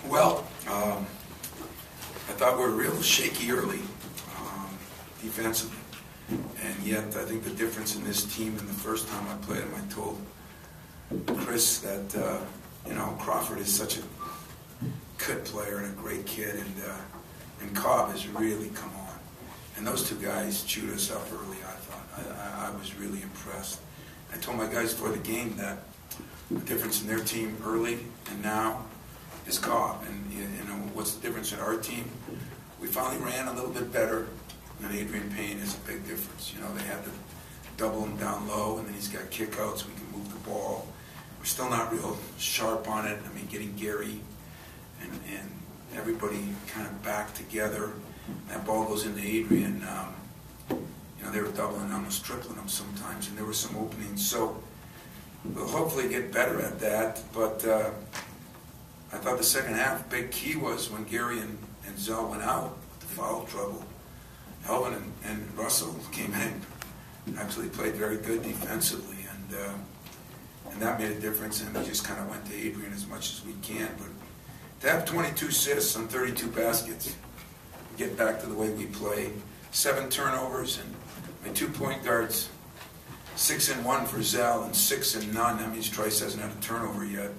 Well, I thought we were real shaky early, defensively. And yet, I think the difference in this team, and the first time I played him, I told Chris that, Crawford is such a good player and a great kid, and Cobb has really come on. And those two guys chewed us up early, I thought. I was really impressed. I told my guys before the game that the difference in their team early and now is Cobb. And what's the difference in our team? We finally ran a little bit better, and Adrian Payne is a big difference. They had to double him down low, and then he's got kickouts. We can move the ball. We're still not real sharp on it. I mean, getting Gary and everybody kind of back together. That ball goes into Adrian. They were doubling, almost tripling him sometimes, and there were some openings. So we'll hopefully get better at that. But I thought the second half, big key was when Gary and Izzo went out to foul trouble. Elvin and Russell came in and actually played very good defensively, and that made a difference, and we just kind of went to Adrian as much as we can. But to have 22 assists on 32 baskets, get back to the way we play, 7 turnovers, and my 2 point guards, 6 and 1 for Zell and 6 and none. That means Trice hasn't had a turnover yet.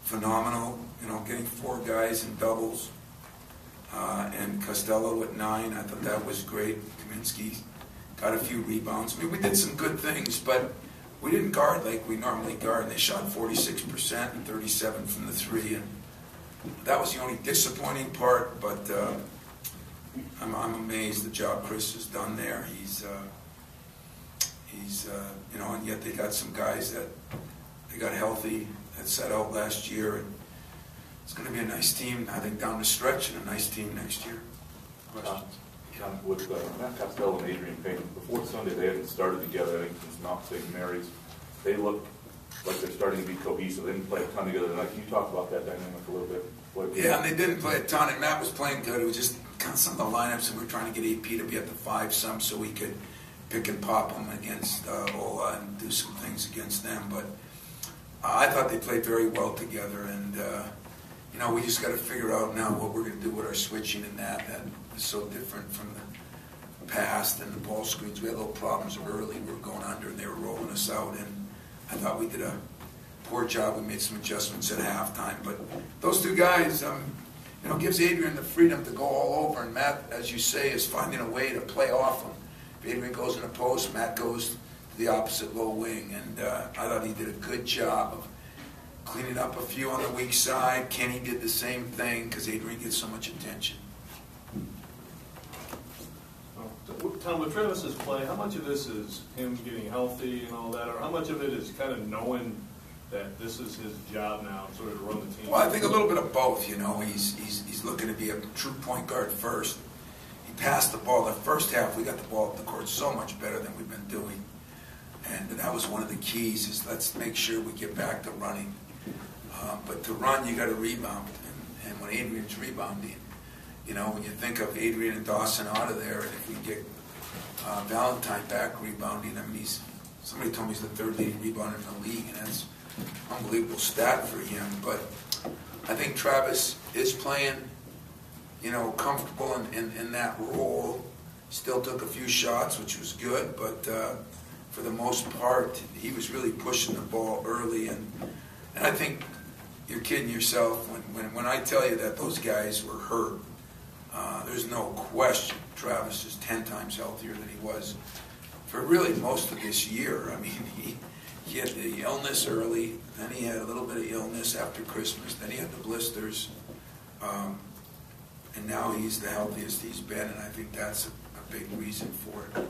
Phenomenal, getting 4 guys in doubles. And Costello at 9, I thought that was great. Kaminsky got a few rebounds. I mean, we did some good things, but we didn't guard like we normally guard. They shot 46% and 37 from the 3, and that was the only disappointing part. But I'm amazed the job Chris has done there. He's and yet they got some guys that they got healthy that set out last year. And it's going to be a nice team, I think, down the stretch, and a nice team next year. Questions? With Matt Costello and Adrian Payne, before Sunday they hadn't started together, I think, since Mount St. Mary's. They look like they're starting to be cohesive. They didn't play a ton together tonight. Can you talk about that dynamic a little bit? Yeah, and they didn't play a ton, and Matt was playing good. It was just kind of some of the lineups, and we were trying to get AP to be at the 5 some so we could pick and pop them against Ola and do some things against them. But I thought they played very well together, and we just got to figure out now what we're going to do with our switching and that is so different from the past, and the ball screens. We had little problems early. We were going under, and they were rolling us out, and I thought we did a poor job. We made some adjustments at halftime, but those 2 guys, gives Adrian the freedom to go all over, and Matt, as you say, is finding a way to play off him. If Adrian goes in a post, Matt goes to the opposite low wing, and I thought he did a good job of cleaning up a few on the weak side. Kenny did the same thing because Adrian gets so much attention. Tom, with Travis's play, how much of this is him getting healthy and all that, or how much of it is kind of knowing that this is his job now, sort of to run the team? Well, I think a little bit of both. He's looking to be a true point guard first. He passed the ball. The first half, we got the ball up the court so much better than we've been doing, and that was one of the keys. Is let's make sure we get back to running. But to run, you got to rebound, and when Adrian's rebounding, when you think of Adrian and Dawson out of there, and if we get Valentine back rebounding, I mean, somebody told me he's the 3rd leading rebounder in the league, and that's an unbelievable stat for him. But I think Travis is playing, comfortable in that role. Still took a few shots, which was good, but for the most part, he was really pushing the ball early, and I think you're kidding yourself when I tell you that those guys were hurt. There's no question Travis is 10 times healthier than he was for really most of this year. I mean, he had the illness early, then he had a little bit of illness after Christmas, then he had the blisters, and now he's the healthiest he's been, and I think that's a big reason for it.